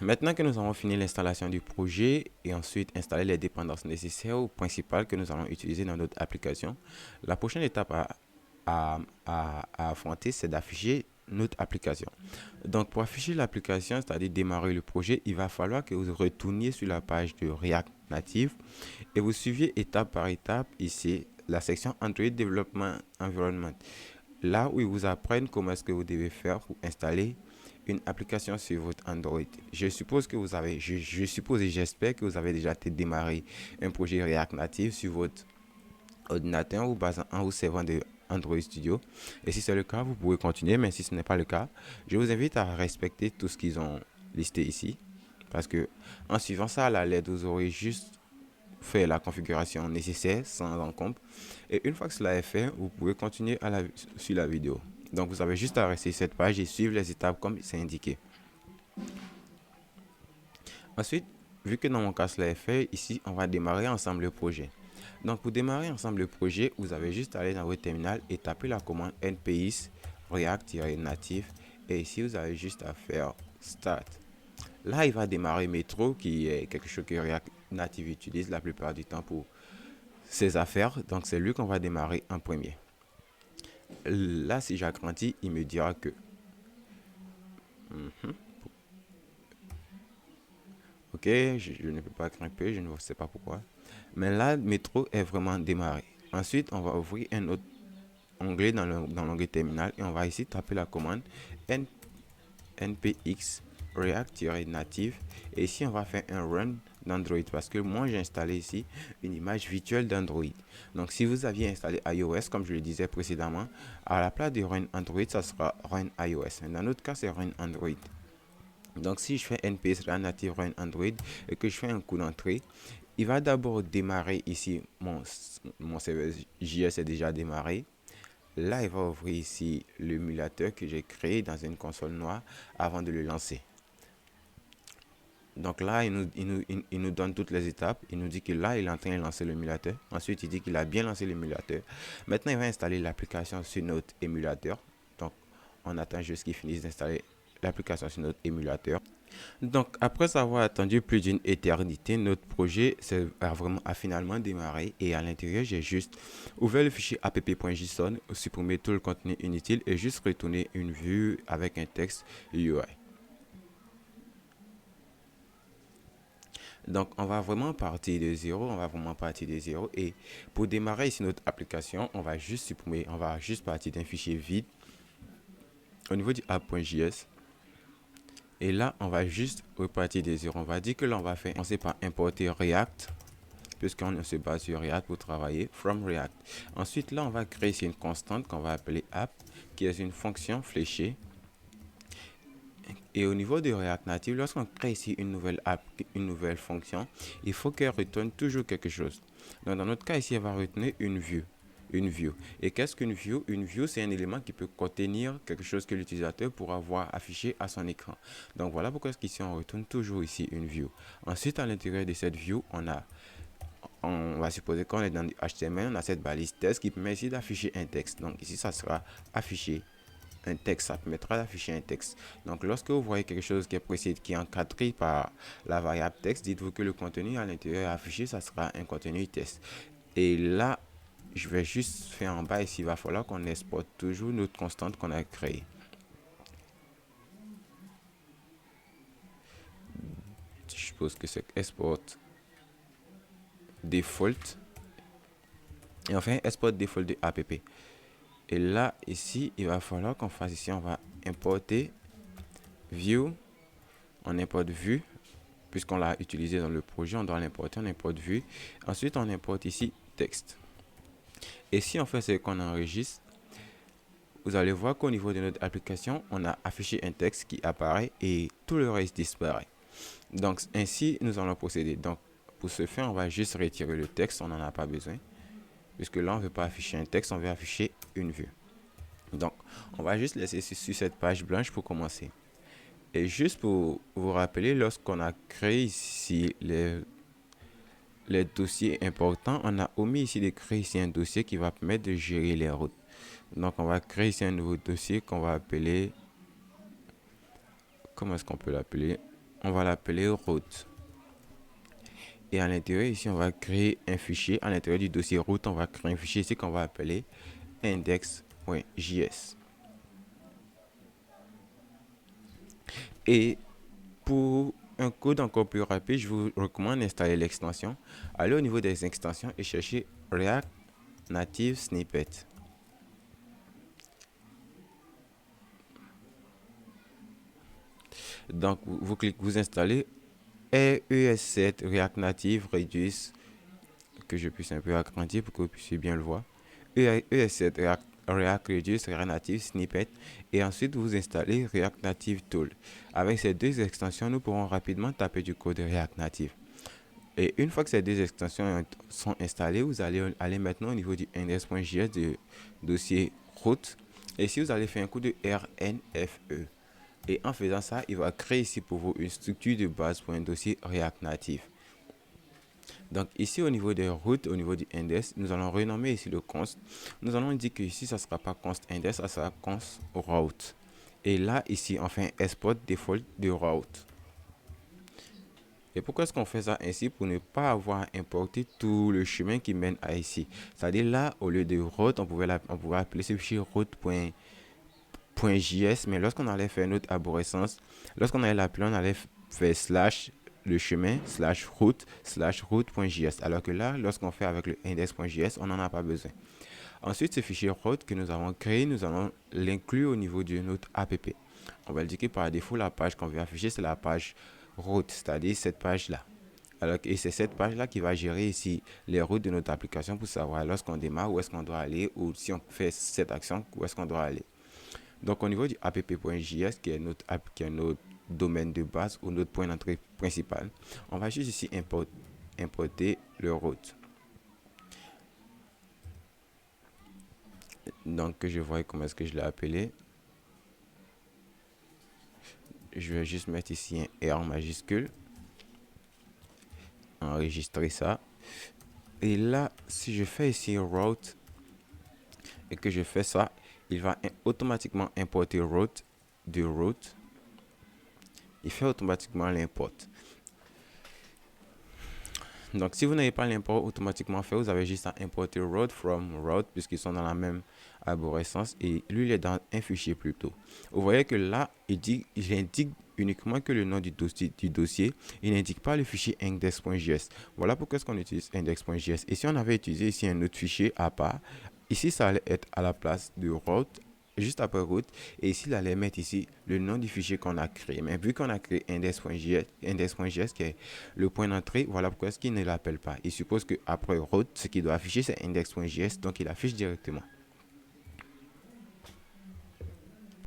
Maintenant que nous avons fini l'installation du projet et ensuite installé les dépendances nécessaires ou principales que nous allons utiliser dans notre application, la prochaine étape à affronter, c'est d'afficher notre application. Donc pour afficher l'application, c'est-à-dire démarrer le projet, il va falloir que vous retourniez sur la page de React Native et vous suiviez étape par étape ici la section Android Development Environment. Là où ils vous apprennent comment est-ce que vous devez faire pour installer une application sur votre Android. Je suppose et j'espère que vous avez déjà démarré un projet React Native sur votre ordinateur ou basant en vous servant de Android Studio. Et si c'est le cas, vous pouvez continuer, mais si ce n'est pas le cas, je vous invite à respecter tout ce qu'ils ont listé ici. Parce que en suivant ça à la lettre, vous aurez juste fait la configuration nécessaire sans encombre. Et une fois que cela est fait, vous pouvez continuer sur la vidéo. Donc vous avez juste à rester sur cette page et suivre les étapes comme c'est indiqué. Ensuite, vu que dans mon cas cela est fait, ici on va démarrer ensemble le projet. Donc pour démarrer ensemble le projet, vous avez juste à aller dans votre terminal et taper la commande npx react-native et ici vous avez juste à faire start. Là il va démarrer Metro qui est quelque chose que React Native utilise la plupart du temps pour ses affaires. Donc c'est lui qu'on va démarrer en premier. Là si j'agrandis, il me dira que ok, je ne peux pas grimper, je ne sais pas pourquoi. Mais là, Metro est vraiment démarré. Ensuite, on va ouvrir un autre onglet dans l'onglet terminal et on va ici taper la commande npx react-native et ici on va faire un run d'Android parce que moi j'ai installé ici une image virtuelle d'Android. Donc si vous aviez installé iOS comme je le disais précédemment, à la place de run Android ça sera run iOS. Dans notre cas c'est run Android. Donc si je fais npx react-native run Android et que je fais un coup d'entrée, il va d'abord démarrer ici, mon serveur JS est déjà démarré. Là, il va ouvrir ici l'émulateur que j'ai créé dans une console noire avant de le lancer. Donc là, il nous donne toutes les étapes. Il nous dit que là, il est en train de lancer l'émulateur. Ensuite, il dit qu'il a bien lancé l'émulateur. Maintenant, il va installer l'application sur notre émulateur. Donc, on attend juste qu'il finisse d'installer l'application sur notre émulateur. Donc, après avoir attendu plus d'une éternité, notre projet a finalement démarré et à l'intérieur, j'ai juste ouvert le fichier app.json, supprimé tout le contenu inutile et juste retourné une vue avec un texte UI. Donc, on va vraiment partir de zéro, et pour démarrer ici notre application, on va juste partir d'un fichier vide au niveau du app.js. Et là, on va juste repartir de zéro. On va dire que là, on va commencer par importer React, puisqu'on se base sur React pour travailler, from React. Ensuite, là, on va créer ici une constante qu'on va appeler app, qui est une fonction fléchée. Et au niveau de React Native, lorsqu'on crée ici une nouvelle app, une nouvelle fonction, il faut qu'elle retourne toujours quelque chose. Donc, dans notre cas ici, elle va retenir une view. Et qu'est-ce qu'une view? Une view, c'est un élément qui peut contenir quelque chose que l'utilisateur pourra voir affiché à son écran. Donc, voilà pourquoi ici, on retourne toujours ici une view. Ensuite, à l'intérieur de cette view, on va supposer qu'on est dans du HTML, on a cette balise test qui permet ici d'afficher un texte. Donc, ici, ça sera affiché un texte, ça permettra d'afficher un texte. Donc lorsque vous voyez quelque chose qui est précis, qui est encadré par la variable texte, dites-vous que le contenu à l'intérieur affiché, ça sera un contenu test. Et là, je vais juste faire en bas ici, il va falloir qu'on exporte toujours notre constante qu'on a créée. Je suppose que c'est export default. Et enfin, export default de app. Et là, ici, il va falloir qu'on fasse ici, on va importer view, on importe vue, puisqu'on l'a utilisé dans le projet, on doit l'importer, on importe vue. Ensuite, on importe ici texte. Et si on fait ce qu'on enregistre, vous allez voir qu'au niveau de notre application, on a affiché un texte qui apparaît et tout le reste disparaît. Donc, ainsi, nous allons procéder. Donc, pour ce faire, on va juste retirer le texte, on n'en a pas besoin. Puisque là, on ne veut pas afficher un texte, on veut afficher une vue. Donc, on va juste laisser sur cette page blanche pour commencer. Et juste pour vous rappeler, lorsqu'on a créé ici les dossiers importants, on a omis ici de créer ici un dossier qui va permettre de gérer les routes. Donc, on va créer ici un nouveau dossier qu'on va appeler... Comment est-ce qu'on peut l'appeler? on va l'appeler route. Et à l'intérieur, ici, on va créer un fichier. À l'intérieur du dossier route, on va créer un fichier ici qu'on va appeler index.js. Et pour un code encore plus rapide, je vous recommande d'installer l'extension. Allez au niveau des extensions et cherchez React Native Snippet. Donc, vous installez ES7 React Native Reduce, que je puisse un peu agrandir pour que vous puissiez bien le voir. ES7 React Reduce React Native Snippet, et ensuite vous installez React Native Tool. Avec ces deux extensions, nous pourrons rapidement taper du code React Native. Et une fois que ces deux extensions sont installées, vous allez aller maintenant au niveau du index.js du dossier route. Et ici, vous allez faire un coup de RNFE. Et en faisant ça, il va créer ici pour vous une structure de base pour un dossier React Native. Donc ici au niveau des routes, au niveau du index, nous allons renommer ici le const. Nous allons dire que ici ça ne sera pas const index, ça sera const route. Et là ici on fait un export default de route. Et pourquoi est-ce qu'on fait ça ainsi? Pour ne pas avoir à importer tout le chemin qui mène à ici. C'est-à-dire là, au lieu de route, on pouvait appeler ce fichier route.js, mais lorsqu'on allait faire notre arborescence, lorsqu'on allait l'appeler, on allait faire slash le chemin slash route.js, alors que là, lorsqu'on fait avec le index.js, on n'en a pas besoin. Ensuite, ce fichier route que nous avons créé, nous allons l'inclure au niveau de notre app. On va indiquer par défaut la page qu'on veut afficher, c'est la page route, c'est-à-dire cette page-là. Alors, et c'est cette page-là qui va gérer ici les routes de notre application pour savoir lorsqu'on démarre où est-ce qu'on doit aller, ou si on fait cette action, où est-ce qu'on doit aller. Donc au niveau du app.js, qui est notre app, qui est notre domaine de base ou notre point d'entrée principal, on va juste ici importer le route. Donc que je vois comment est-ce que je l'ai appelé. Je vais juste mettre ici un R majuscule. Enregistrer ça. Et là, si je fais ici route et que je fais ça, il va automatiquement importer route de route. Il fait automatiquement l'import. Donc si vous n'avez pas l'import automatiquement fait, vous avez juste à importer route from route puisqu'ils sont dans la même arborescence, et lui il est dans un fichier plutôt. Vous voyez que là il indique uniquement que le nom du dossier, il n'indique pas le fichier index.js. Voilà pourquoi est-ce qu'on utilise index.js. Et si on avait utilisé ici un autre fichier à part, ici ça allait être à la place de route, juste après route, et ici il allait mettre ici le nom du fichier qu'on a créé. Mais vu qu'on a créé index.js qui est le point d'entrée, voilà pourquoi est-ce qu'il ne l'appelle pas. Il suppose que après route, ce qu'il doit afficher c'est index.js, donc il affiche directement.